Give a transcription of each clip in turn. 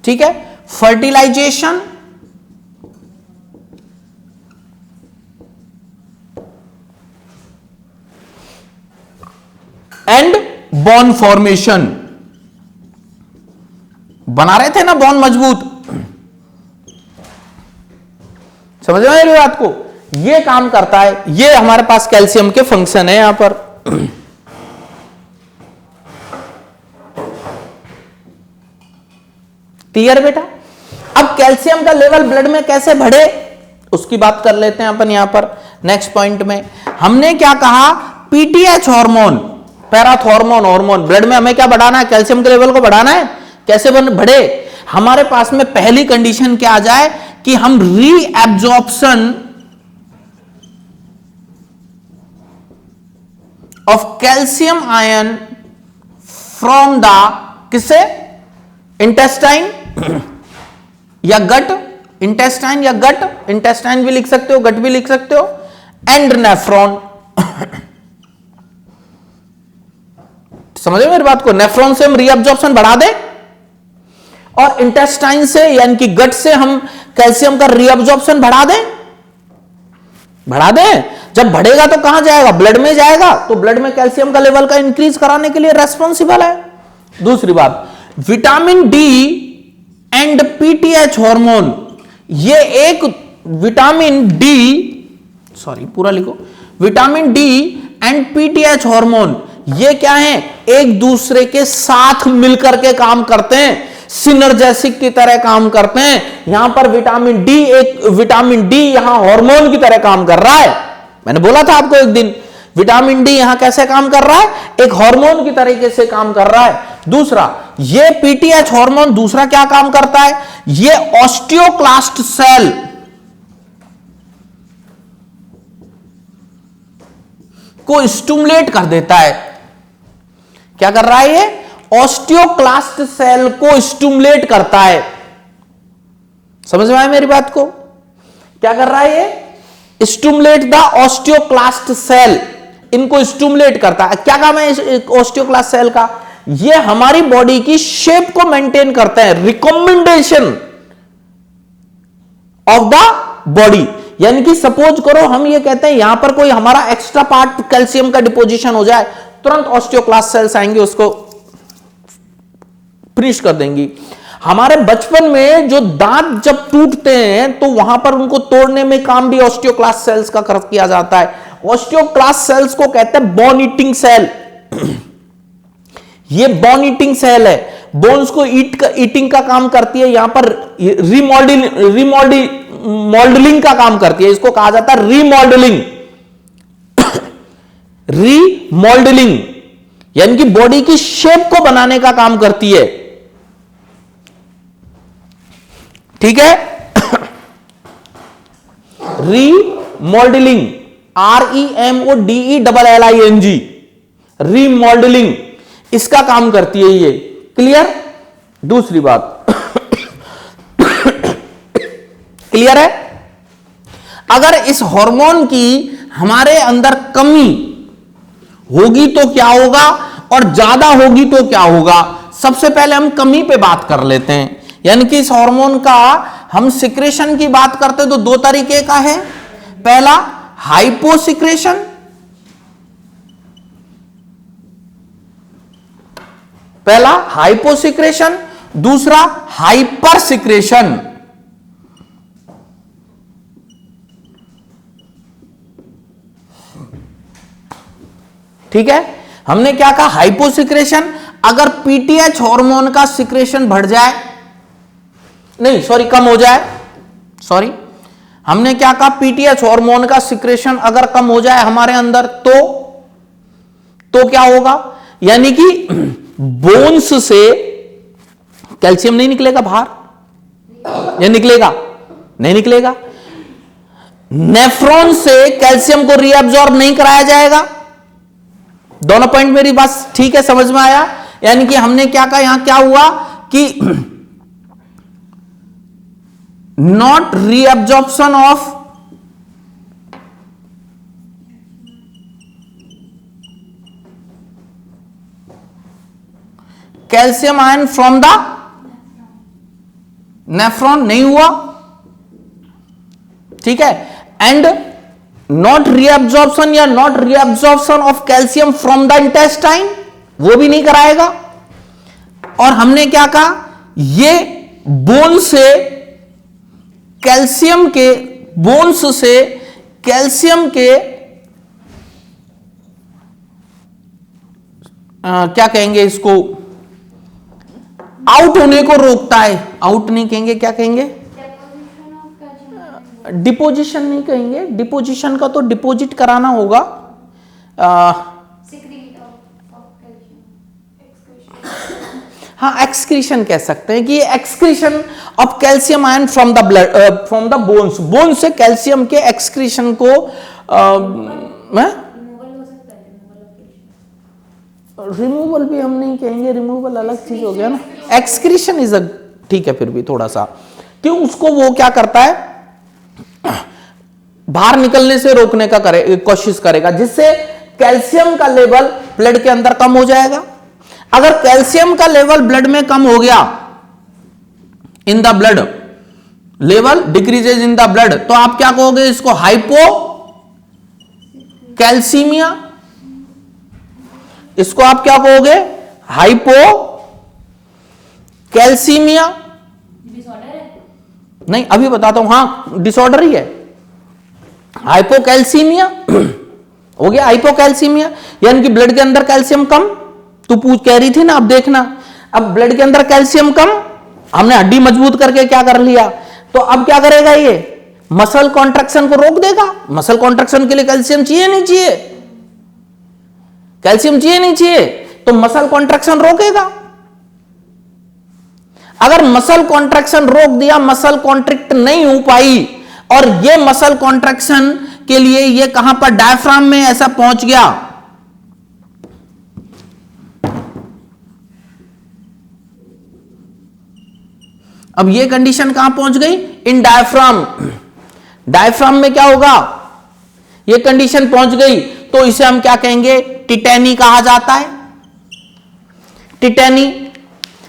ठीक है, fertilisation and Bon formation. बना रहे थे ना बॉन मजबूत, समझ में मेरी बात को, ये काम करता है। ये हमारे पास कैल्शियम के फंक्शन है यहां पर। क्लियर बेटा? अब कैल्शियम का लेवल ब्लड में कैसे बढ़े उसकी बात कर लेते हैं अपन यहां पर नेक्स्ट पॉइंट में। हमने क्या कहा, PTH hormone, parathormone hormone, blood में हमें क्या बढ़ाना है, कैल्शियम के लेवल को बढ़ाना है। कैसे बढ़े? हमारे पास में पहली कंडीशन क्या आ जाए कि हम reabsorption of calcium ion from the, किससे, इंटेस्टाइन या गट, इंटेस्टाइन या गट, इंटेस्टाइन भी लिख सकते हो, गट भी लिख सकते हो, एंड नेफ्रॉन। समझे मेरी बात को? नेफ्रॉन से हम रीअब्जॉर्प्शन बढ़ा दें और इंटेस्टाइन से यानी कि गट से हम कैल्शियम का रीअब्जॉर्प्शन बढ़ा दें। जब बढ़ेगा तो कहां जाएगा, ब्लड में जाएगा, तो ब्लड में कैल्शियम का लेवल का इंक्रीज कराने के लिए रेस्पॉन्सिबल है। दूसरी बात, vitamin D and PTH hormone, ये एक विटामिन डी, सॉरी पूरा लिखो, vitamin D and PTH hormone, ये क्या है, एक दूसरे के साथ मिलकर के काम करते हैं, सिनर्जेसिक की तरह काम करते हैं। यहां पर विटामिन डी यहां हार्मोन की तरह काम कर रहा है। मैंने बोला था आपको एक दिन, विटामिन डी यहां कैसे काम कर रहा है, एक हार्मोन की तरीके से काम कर रहा है। दूसरा, ये पीटीएच हार्मोन दूसरा क्या काम करता है, ये ऑस्टियोक्लास्ट सेल को स्टिमुलेट कर देता है। क्या कर रहा है, ये ऑस्टियोक्लास्ट सेल को स्टिमुलेट करता है। समझ में आया मेरी बात को? क्या कर रहा है ये, स्टिमुलेट द ऑस्टियोक्लास्ट सेल, इनको स्टिमुलेट करता है। क्या काम है ऑस्टियोक्लास्ट सेल का, ये हमारी बॉडी की शेप को मेंटेन करते हैं, रिकमेंडेशन ऑफ द बॉडी। यानी कि सपोज करो हम ये कहते हैं यहां पर कोई हमारा एक्स्ट्रा पार्ट कैल्शियम का डिपोजिशन हो जाए, तुरंत ऑस्टियोक्लास्ट सेल्स आएंगे, उसको फिनिश कर देंगी। हमारे बचपन में जो दांत जब टूटते हैं तो वहां पर उनको तोड़ने में काम भी ऑस्टियोक्लास्ट सेल्स का किया जाता है। ऑस्टियोक्लास्ट सेल्स को कहते हैं बोन ईटिंग सेल। ये बोन ईटिंग सेल है, बोन्स को ईटिंग का काम करती है, यहां पर मॉडलिंग का काम करती है, इसको कहा जाता है रीमॉडलिंग। रीमॉडलिंग यानी कि बॉडी की शेप को बनाने का काम करती है। ठीक है, रीमॉडलिंग, REMODELLING, रीमॉडलिंग इसका काम करती है ये। क्लियर? दूसरी बात क्लियर है? अगर इस हार्मोन की हमारे अंदर कमी होगी तो क्या होगा और ज्यादा होगी तो क्या होगा। सबसे पहले हम कमी पे बात कर लेते हैं, यानी कि इस हार्मोन का हम सिक्रेशन की बात करते तो दो तरीके का है। पहला हाइपोसिक्रेशन, दूसरा हाइपर सिक्रेशन। ठीक है, हमने क्या कहा, हाइपोसिक्रेशन, अगर पीटीएच हार्मोन का सिक्रेशन बढ़ जाए, नहीं सॉरी कम हो जाए, सॉरी हमने क्या कहा, पीटीएच हार्मोन का सिक्रेशन अगर कम हो जाए हमारे अंदर तो क्या होगा, यानी कि बोन्स से कैल्शियम नहीं निकलेगा बाहर, या निकलेगा, नहीं निकलेगा। नेफ्रॉन से कैल्शियम को रीअब्सॉर्ब नहीं कराया जाएगा। दोनों पॉइंट मेरी बात ठीक है, समझ में आया? यानी कि हमने क्या कहा, यहां क्या हुआ कि not reabsorption of calcium ion from the nephron नहीं हुआ, ठीक है। एंड नॉट रीअब्जॉर्प्शन या not reabsorption of calcium from the intestine, वो भी नहीं कराएगा। और हमने क्या कहा, ये बोन से कैल्शियम के, बोन्स से कैल्शियम के क्या कहेंगे इसको, आउट होने को रोकता है। आउट नहीं कहेंगे, क्या कहेंगे, डिपोजिशन नहीं कहेंगे, डिपोजिशन का तो डिपोजिट कराना होगा। हाँ, एक्सक्रीशन कह सकते हैं कि excretion of calcium ion from the blood, from the bones, bone से कैल्शियम के एक्सक्रीशन को रिमूवल भी हम नहीं कहेंगे, रिमूवल अलग चीज हो गया ना, एक्सक्रीशन इज अ, ठीक है, फिर भी थोड़ा सा, क्यों उसको वो क्या करता है, बाहर निकलने से रोकने का कोशिश करेगा, जिससे कैल्शियम का लेवल ब्लड के अंदर कम हो जाएगा। अगर कैल्शियम का लेवल ब्लड में कम हो गया, in the blood level decreases in the blood, तो आप क्या कहोगे इसको, हाइपो कैल्सीमिया। इसको आप क्या कहोगे, हाइपो कैल्सीमिया। नहीं, अभी बताता हूं, हां डिसऑर्डर ही है, हाइपोकैल्सीमिया हो गया, हाइपोकैल्सीमिया यानी कि ब्लड के अंदर कैल्शियम कम। तू पूछ कह रही थी ना, अब देखना, अब ब्लड के अंदर कैल्शियम कम, हमने हड्डी मजबूत करके क्या कर लिया, तो अब क्या करेगा, ये मसल कॉन्ट्रैक्शन को रोक देगा। मसल कॉन्ट्रैक्शन के लिए कैल्शियम चाहिए नहीं चाहिए, कैल्शियम चाहिए नहीं चाहिए, तो मसल कॉन्ट्रैक्शन रोकेगा। अगर मसल कॉन्ट्रैक्शन रोक दिया, मसल कॉन्ट्रैक्ट नहीं हो पाई, और ये मसल कॉन्ट्रैक्शन के लिए ये कहां पर, डायफ्राम में ऐसा पहुंच गया, अब ये कंडीशन कहां पहुंच गई, इन डायफ्राम। डायफ्राम में क्या होगा, ये कंडीशन पहुंच गई, तो इसे हम क्या कहेंगे, टिटेनी कहा जाता है। टिटेनी,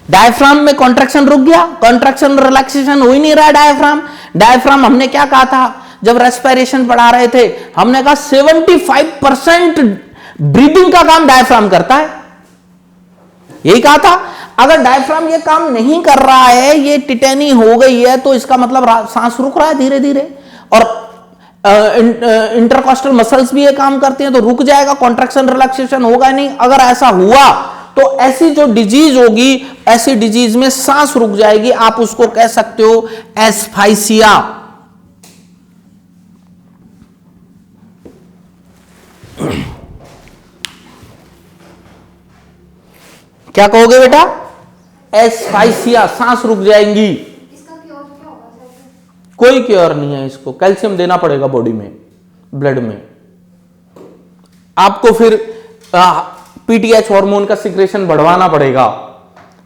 डायफ्राम में कॉन्ट्रैक्शन रुक गया, कॉन्ट्रैक्शन रिलैक्सेशन हो ही नहीं रहा है डायफ्राम। डायफ्राम हमने क्या कहा था जब रेस्पिरेशन पढ़ा रहे थे, हमने कहा 75% ब्रीदिंग का काम डायफ्राम करता है, यही कहा था। अगर डायफ्राम ये काम नहीं कर रहा है, ये टिटेनी हो गई है, तो इसका मतलब सांस रुक रहा है धीरे धीरे, और इंटरकॉस्टल मसल्स भी ये काम करते हैं, तो रुक जाएगा, कॉन्ट्रैक्शन रिलैक्सेशन होगा नहीं। अगर ऐसा हुआ तो ऐसी जो डिजीज होगी, ऐसी डिजीज में सांस रुक जाएगी, आप उसको कह सकते हो एस्फाइसिया। क्या कहोगे बेटा, एस्फाइसिया, सांस रुक जाएंगी। इसका क्योर क्या होगा सर? कोई क्योर नहीं है, इसको कैल्शियम देना पड़ेगा बॉडी में, ब्लड में। आपको फिर पीटीएच हार्मोन का सिक्रेशन बढ़वाना पड़ेगा,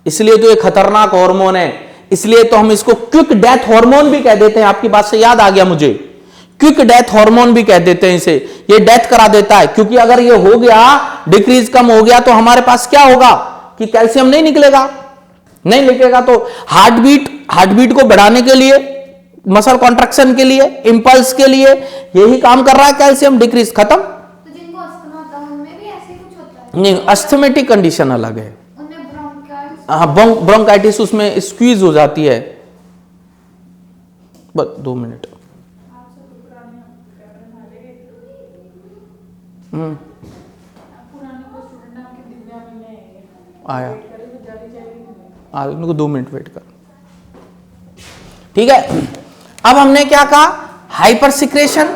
इसलिए तो ये खतरनाक हार्मोन है, इसलिए तो हम इसको क्विक डेथ हार्मोन भी कह देते हैं। आपकी बात से याद आ गया मुझे, क्विक डेथ हार्मोन भी कह देते हैं इसे, ये डेथ करा देता है, क्योंकि अगर ये हो गया, डिक्रीज कम हो गया, तो हमारे पास क्या होगा कि कैल्शियम नहीं निकलेगा, नहीं निकलेगा, तो हार्टबीट को बढ़ाने के लिए, मसल कॉन्ट्रैक्शन के लिए, इंपल्स के लिए यही काम कर रहा है कैल्शियम, डिक्रीज खत्म। तो जिनको अस्थमा होता है उनमें भी ऐसे ही कुछ होता है? नहीं, अस्थमेटिक कंडीशन अलग है, उन्हें ब्रोंकाइटिस? हाँ, ब्रोंकाइटिस उसमें स्क्वीज हो जाती है। बस 2 मिनट। आया, उनको 2 मिनट वेट कर, ठीक है। अब हमने क्या कहा, हाइपर सिक्रेशन,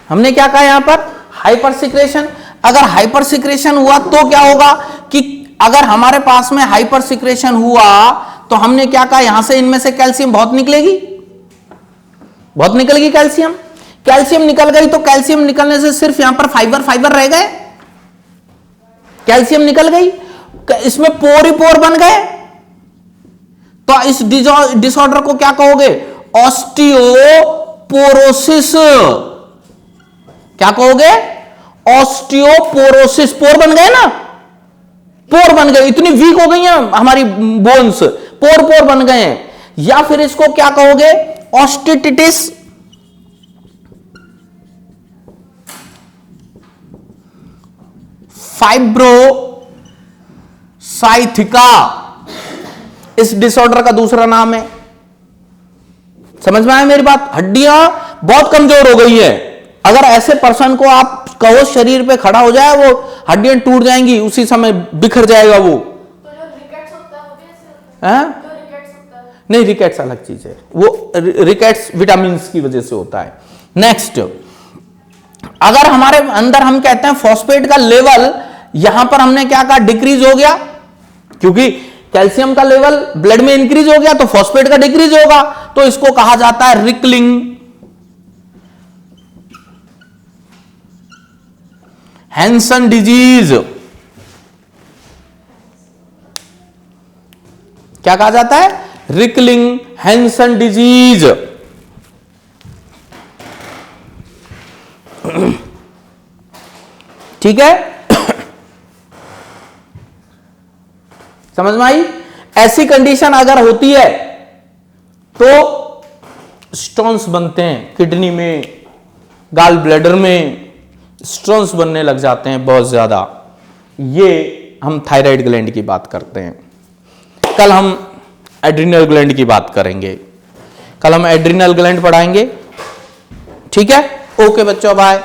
हमने क्या कहा यहां पर, हाइपर सिक्रेशन। अगर हाइपर सिक्रेशन हुआ तो क्या होगा कि अगर हमारे पास में हाइपर सिक्रेशन हुआ तो हमने क्या कहा, यहां से इनमें से कैल्शियम बहुत निकलेगी, बहुत निकलेगी कैल्शियम। कैल्शियम निकल गई तो कैल्शियम निकलने से सिर्फ यहां पर फाइबर रह गए, कैल्शियम निकल गई, इसमें पोर ही पोर बन गए, तो इस डिसऑर्डर को क्या कहोगे, ऑस्टियोपोरोसिस। क्या कहोगे, ऑस्टियोपोरोसिस। पोर बन गए ना, पोर बन गए, इतनी वीक हो गई हैं हमारी बोन्स, पोर बन गए हैं। या फिर इसको क्या कहोगे, ऑस्टिटिटिस फाइब्रोसाइथिका इस डिसऑर्डर का दूसरा नाम है। समझ में आया मेरी बात? हड्डियां बहुत कमजोर हो गई है। अगर ऐसे पर्सन को आप कहो शरीर पे खड़ा हो जाए, वो हड्डियां टूट जाएंगी, उसी समय बिखर जाएगा वो। तो जो रिकेट्स होता है वो भी ऐसे होता है? है? जो रिकेट्स होता है नहीं, रिकेट्स अलग चीज है, वो रिकेट्स विटामिन की वजह से होता है। नेक्स्ट, अगर हमारे अंदर हम कहते हैं फॉस्फेट का लेवल, यहां पर हमने क्या कहा, डिक्रीज हो गया, क्योंकि कैल्शियम का लेवल ब्लड में इंक्रीज हो गया तो फॉस्फेट का डिक्रीज होगा, तो इसको कहा जाता है रिकलिंग हैंसन डिजीज। क्या कहा जाता है? रिकलिंग हैंसन डिजीज। ठीक है, समझ में आई? ऐसी कंडीशन अगर होती है तो स्टोन्स बनते हैं किडनी में, गाल ब्लैडर में स्टोन्स बनने लग जाते हैं बहुत ज्यादा। ये हम थायराइड ग्लैंड की बात करते हैं। कल हम एड्रिनल ग्लैंड की बात करेंगे, कल हम एड्रिनल ग्लैंड पढ़ाएंगे। ठीक है, ओके बच्चों, बाय।